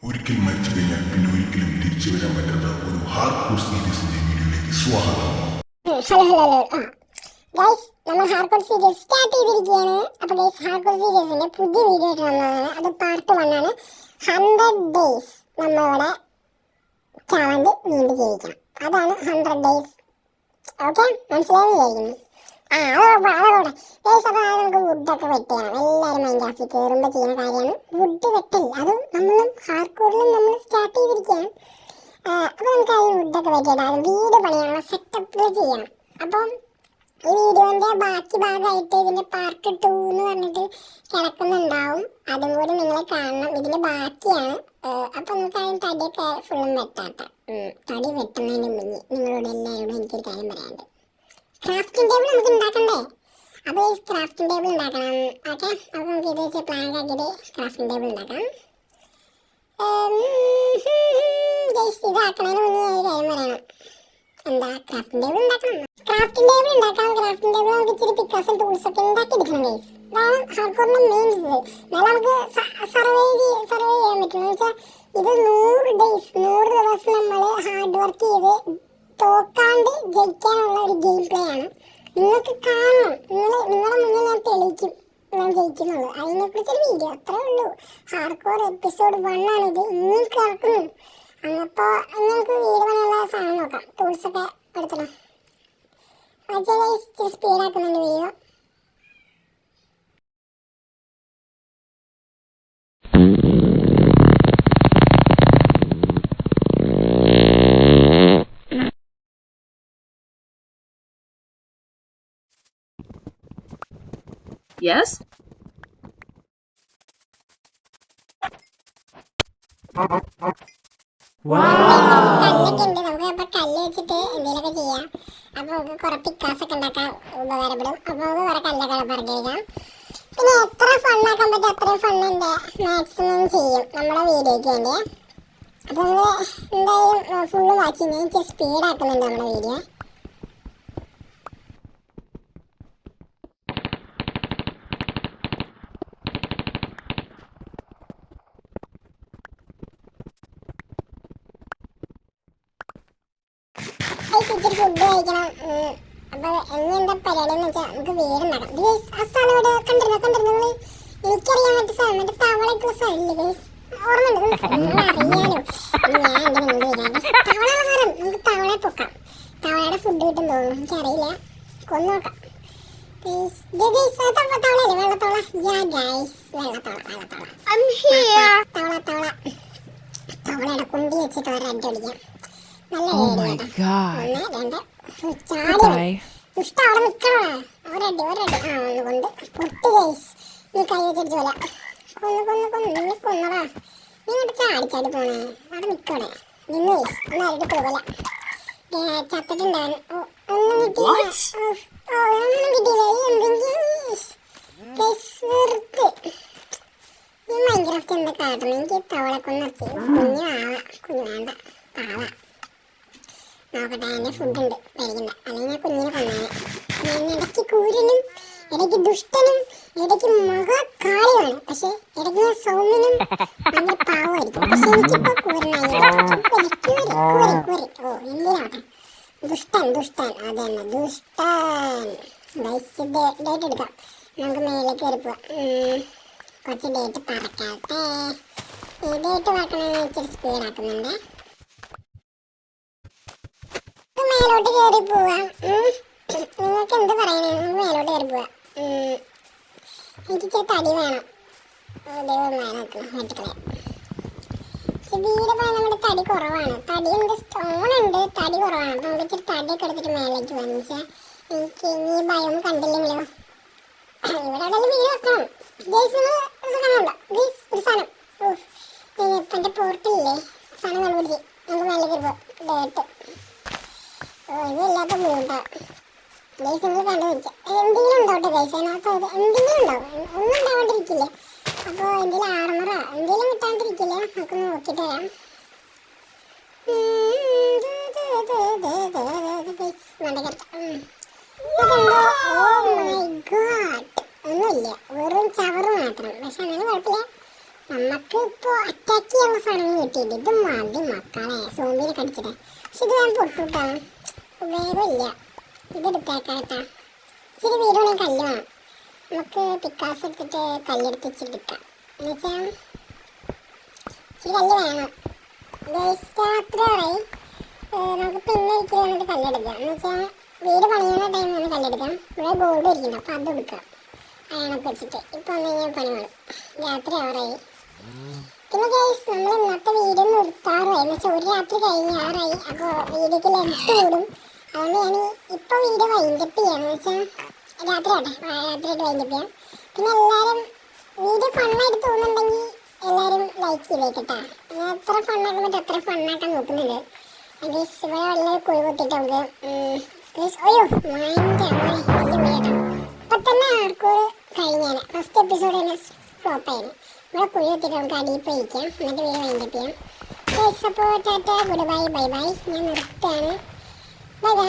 ഒരിക്കൽ മരിച്ചു കഴിഞ്ഞാൽ പിന്നെ ഒരിക്കലും തിരിച്ചു വരാൻ പറ്റാത്ത ഒരു ഹാർഡ് കോർ സീരീസിന്റെ വീഡിയോയിലേക്ക് സ്വാഗതം. നമ്മൾ ഹാർഡ്കോർ സീരീസ് സ്റ്റാർട്ട് ചെയ്തിരിക്കുകയാണ്. അപ്പോൾ ഗൈസ്, ഹാർഡ്കോർ സീരീസിന്റെ പുതിയ വീഡിയോ ആയിട്ട് വന്നതാണ്. അത് പാർട്ട് 1 ആണ്. 100 ഡേയ്സ് നമ്മളിവിടെ ചാവണ്ട് നീണ്ടു ജീവിക്കണം. അതാണ് 100 ഡേയ്സ്. ഓക്കെ, മനസ്സിലാവുകയായിരുന്നു. അതോടെ ഗൈസ്, അപ്പോൾ നമുക്ക് വുഡൊക്കെ വെട്ടിയാണ്. എല്ലാവരും മൈൻക്രാഫ്റ്റിൽ കയറുമ്പോൾ ചെയ്യുന്ന കാര്യമാണ് വുഡ് വെട്ടൽ. അതും നമ്മളും ഹാർഡ്കോറിലും നമ്മൾ സ്റ്റാർട്ട് ചെയ്തിരിക്കുകയാണ്. അപ്പോൾ നമുക്ക് ആദ്യം വുഡൊക്കെ വെട്ടിയിട്ട് ആദ്യം വീട് പണിയാനുള്ള സെറ്റപ്പ് ചെയ്യണം. അപ്പം ഈ വീഡിയോന്റെ ബാക്കി ഭാഗമായിട്ട് ഇതിന്റെ പാർട്ട് 2 എന്ന് പറഞ്ഞിട്ട് കിടക്കുന്നുണ്ടാവും. അതും കൂടി നിങ്ങൾ കാണണം. ഇതിന്റെ ബാക്കിയാണ്. അപ്പൊ നമുക്ക് അതിന് തടിയൊക്കെ ഫുള്ളും വെട്ടാത്ത തടി വെട്ടുന്നതിന് മുന്നേ നിങ്ങളോട് എല്ലാവരോടും എനിക്കൊരു കാര്യം പറയാനുണ്ട്. ക്രാഫ്റ്റിംഗ് ടേബിൾ നമുക്ക് ഉണ്ടാക്കണ്ടേ? അപ്പോൾ ഈ ക്രാഫ്റ്റിംഗ് ടേബിൾ ഉണ്ടാക്കണം. ഓക്കെ, അപ്പോൾ നമുക്ക് ഇത് വെച്ച് പ്ലാൻ ആക്കിയിട്ട് ക്രാഫ്റ്റിംഗ് ടേബിൾ ഉണ്ടാക്കണം. ഇതാക്കണതിന് മുന്നേ ഒരു കാര്യം പറയണം. എന്താ? ക്രാഫ്റ്റിംഗ് ടേബിൾ ഉണ്ടാക്കണം. ക്രാഫ്റ്റിംഗ് ടേബിൾ നമുക്ക് ഇച്ചിരി പിക്കാസും ടൂൾസ് ഒക്കെ ഉണ്ടാക്കി എടുക്കണം ഗൈസ്. അതാണ് ഹാർഡ്കോറിന്റെ മെയിൻ ഇത്. എന്നാലും നമുക്ക് സർവൈവ് ചെയ്യാൻ പറ്റും. എന്ന് വെച്ചാൽ ഇത് 100 ഡേയ്സ് 100 ദിവസം നമ്മൾ ഹാർഡ് വർക്ക് ചെയ്ത് തോക്കാണ്ട് ജയിക്കാനുള്ള ഒരു ഗെയിം പ്ലേ ആണ്. നിങ്ങൾക്ക് കാണണം. നിങ്ങളുടെ മുന്നിൽ ഞാൻ തെളിയിക്കും ഞാൻ ജയിക്കുന്നുള്ളൂ. അതിനെക്കുറിച്ചൊരു വീഡിയോ, അത്രേ ഉള്ളൂ. ഹാർഡ്കോർ എപ്പിസോഡ് 1 ആണിത്. ഇനിയും കേൾക്കുന്നു. അപ്പോൾ നിങ്ങൾക്ക് വീട് പണിയുള്ള സാധനം നോക്കാം. ടൂൾസൊക്കെ എടുത്തണം. സ്പീഡാക്കുന്നുണ്ട് വീഡിയോ. Yes? കല്ലൊക്കെ ഉണ്ട്. നമുക്ക് അപ്പൊ കല്ല് വെച്ചിട്ട് എന്തെങ്കിലുമൊക്കെ ചെയ്യാം. അപ്പൊ നമുക്ക് കുറെ പിക്കാസൊക്കെ ഉണ്ടാക്കാൻ ഉപകാരപ്പെടും. അപ്പൊ നമുക്ക് കുറെ കല്ലൊക്കെ പറഞ്ഞിരിക്കാം. പിന്നെ എത്ര ഫണ്ണാക്കാൻ പറ്റും അത്രയും ഫണ്ണിന്റെ മാക്സിമം ചെയ്യും നമ്മുടെ വീഡിയോയ്ക്ക് വേണ്ടി. അപ്പൊ നിങ്ങൾ എന്തായാലും ഫുള്ള് വാച്ച് ചെയ്യുന്നത്. എനിക്ക് സ്പീഡാക്കുന്നുണ്ട് നമ്മുടെ വീഡിയോ. ഇച്ചിരി ഫുഡ് കഴിക്കണം. അപ്പൊ എന്താ പരിപാടി എന്ന് വെച്ചാൽ നമുക്ക് വീടുണ്ടാക്കാം. ആ സ്ഥലം ഇവിടെ കണ്ടിരുന്നു നിങ്ങൾ? എനിക്കറിയാൻ പറ്റിയ സ്ഥലം, മറ്റേ തവളയ്ക്കുള്ള സ്ഥലമില്ലേ ഗൈസ്? ഓർമ്മയുണ്ട്? അറിയാലോ. ഞാൻ എന്റെ മുന്നിൽ വരാം. തവളയുള്ള സ്ഥലം, നമുക്ക് തവളയെ പൊക്കാം. തവളയുടെ ഫുഡ് കിട്ടും തോന്നുന്നു, എനിക്കറിയില്ല. കൊന്നു നോക്കാം. തവളയല്ലേ? വെള്ളത്തവള. തവളയുടെ കുണ്ടി വെച്ചിട്ട് ഒരു അടി അടിക്കാം. Oh my god. ദുഷ്ട അവിടെ നിൽക്കണോ? ഒരടി ഒന്നുകൊണ്ട് പൊട്ടി ഗൈസ്. നീ കൈ വെച്ചടിച്ചു പോലെ നീ കൊന്നടാ. നീ ഇങ്ങോട്ട് ചാടി പോണേ. അവിടെ നിൽക്കണേ. നിന്ന് ഗൈസ്. ഒന്നായിട്ട് പോകല. ചത്തിട്ടുണ്ടാവും. ഒന്നും കിട്ടിയില്ല. ഈ മൈൻക്രാഫ്റ്റ് എന്താ കാട്ടണം? എനിക്ക് തവളെ കൊന്നു കുഞ്ഞു വേണ്ട പാവ. നോക്കട്ടെ, എൻ്റെ ഫുഡുണ്ട് കഴിക്കണ്ട. അല്ലെങ്കിൽ ഞാൻ കുഞ്ഞിനെ കൊന്നാണ്. ഞാൻ ഇടയ്ക്ക് കൂരനും ഇടയ്ക്ക് ദുഷ്ടനും ഇടയ്ക്ക് മഹാകാളിയാണ്. പക്ഷെ ഇടയ്ക്ക് ഞാൻ സൗമ്യനും നല്ല പാവമായിരിക്കും. പക്ഷെ എനിക്കിപ്പോൾ കൂരനായി. ഓ എന്തിനാവട്ടെ. ദുഷ്ടൻ അതന്നെ ദുഷ്ടൻ. ഡേറ്റ് എടുക്കാം. നമുക്ക് മേലേക്ക് കയറി പോവാം. കുറച്ച് ഡേറ്റ് പറക്കാട്ടെ. ഈ ഡേറ്റ് പറക്കണമെന്ന് ഇച്ചിരി സ്പീഡാക്കുന്നുണ്ട്. മേലോട്ട് കയറി പോവാം. നിങ്ങൾക്ക് എന്ത് പറയണേ? നമുക്ക് മേലോട്ട് കയറി പോവാം. എനിക്ക് ഇച്ചിരി തടി വേണം. വെട്ടിക്കളയാം. വീട് പോയാൽ നമ്മുടെ തടി കുറവാണ്. തടിയുണ്ട്, സ്റ്റോണുണ്ട്, തടി കുറവാണ്. അപ്പം നമുക്ക് ഇച്ചിരി തടിയൊക്കെ എടുത്തിട്ട് മേലേക്ക് പോകാം. പക്ഷേ എനിക്ക് ഇനി ഭയം കണ്ടില്ലെങ്കിലോ. ഇവിടെ എവിടെയെങ്കിലും വീട് വെക്കണം. ഒരു സാധനം എൻ്റെ പോർട്ടില്ലേ സാധനം കണ്ടുപിടിച്ച് നമുക്ക് മേലേക്ക് കയറി പോവാം. ഡേറ്റ് ഇതില്ലാത്ത ബുദ്ധിമുട്ടാണ് ഗൈസ്. നിങ്ങൾ കണ്ടു വെച്ചാൽ എന്തെങ്കിലും ഉണ്ടാവട്ടെ ഗൈസ്. അതിനകത്ത് എന്തെങ്കിലും ഉണ്ടാവും. ഒന്നും ഉണ്ടാവാണ്ടിരിക്കില്ലേ? അപ്പോൾ എന്തെങ്കിലും ആർമറോ എന്തെങ്കിലും കിട്ടാണ്ടിരിക്കില്ല. നമുക്കൊന്ന് നോക്കിയിട്ട് വരാം. ഒന്നുമില്ല, വെറും ചവറ് മാത്രം. പക്ഷെ അങ്ങനെ കുഴപ്പമില്ല. നമുക്ക് ഇപ്പോൾ അറ്റാക്ക് ചെയ്യാനുള്ള സാധനങ്ങളില്ല. കിട്ടിയിട്ട് ഇത് മതി മക്കളെ സോമ്പിനെ കടിച്ചിട്ട്. പക്ഷെ ഇത് ഞാൻ പൊട്ടുട്ടാ, വേഗമില്ല. ഇതെടുത്തേക്കാട്ടാ. ഇച്ചിരി വീടുണ്ടെങ്കിൽ കല്ല് വേണം. നമുക്ക് പിക്കാസ് എടുത്തിട്ട് കല്ലെടുത്ത് വെച്ചിട്ടെടുക്കാം. എന്നുവെച്ചാൽ ഇച്ചിരി കല്ല് വേണം. രാത്രിയായി നമുക്ക് പിന്നെ ഒരിക്കലും വന്നിട്ട് കല്ലെടുക്കാം. എന്നുവെച്ചാൽ വീട് പണിയുന്ന ടൈമിലാണ് കല്ലെടുക്കാം. ഇവിടെ ഗോൾഡ് ഇരിക്കണം, അപ്പം അതെടുക്കാം അയാളൊക്കെ വെച്ചിട്ട്. ഇപ്പം വന്നു കഴിഞ്ഞാൽ പണി വേണം. രാത്രി ആറായി. പിന്നെ ഗൈസ് നമ്മൾ ഇന്നത്തെ വീഡിയോ നിർത്താറായി. എന്ന് വെച്ചാൽ ഒരു രാത്രി കഴിഞ്ഞാറായി. അപ്പോൾ വീഡിയോക്ക് ലെങ്ത് കൂടും. അതുകൊണ്ട് ഞാൻ ഇപ്പം വീഡിയോ വൈൻഡപ്പ് ചെയ്യാം. എന്ന് വെച്ചാൽ രാത്രിയായിട്ട് വൈൻഡപ്പ് ചെയ്യാം. പിന്നെ എല്ലാവരും വീഡിയോ ഫണ്ണായിട്ട് തോന്നുന്നുണ്ടെങ്കിൽ എല്ലാവരും ലൈക്ക് ചെയ്തേക്കട്ടാ. ഞാൻ എത്ര ഫണ്ണാക്കാൻ പറ്റും അത്ര ഫണ്ണാക്കാൻ നോക്കുന്നുണ്ട്. ഗൈസ് ഇവിടെ വെള്ളം കുഴി കുത്തിയിട്ട് നമുക്ക് അയ്യോ മൈൻഡ് അങ്ങനെ വലിയ വീടാണ്. ഇപ്പം തന്നെ ആർക്കും കഴിഞ്ഞാൽ ഫസ്റ്റ് എപ്പിസോഡ് തന്നെ ഫ്ലോപ്പായിരുന്നു. ഇവിടെ കുഴി കുത്തിയിട്ട് നമുക്ക് അടിയിൽ പോയിരിക്കാം. എന്നിട്ട് വീഡിയോ വൈൻഡപ്പ് ചെയ്യാം. ഗൈസ് അപ്പോൾ Tata good bye bye bye. ഞാൻ നിർത്തുകയാണ്. Bye bye.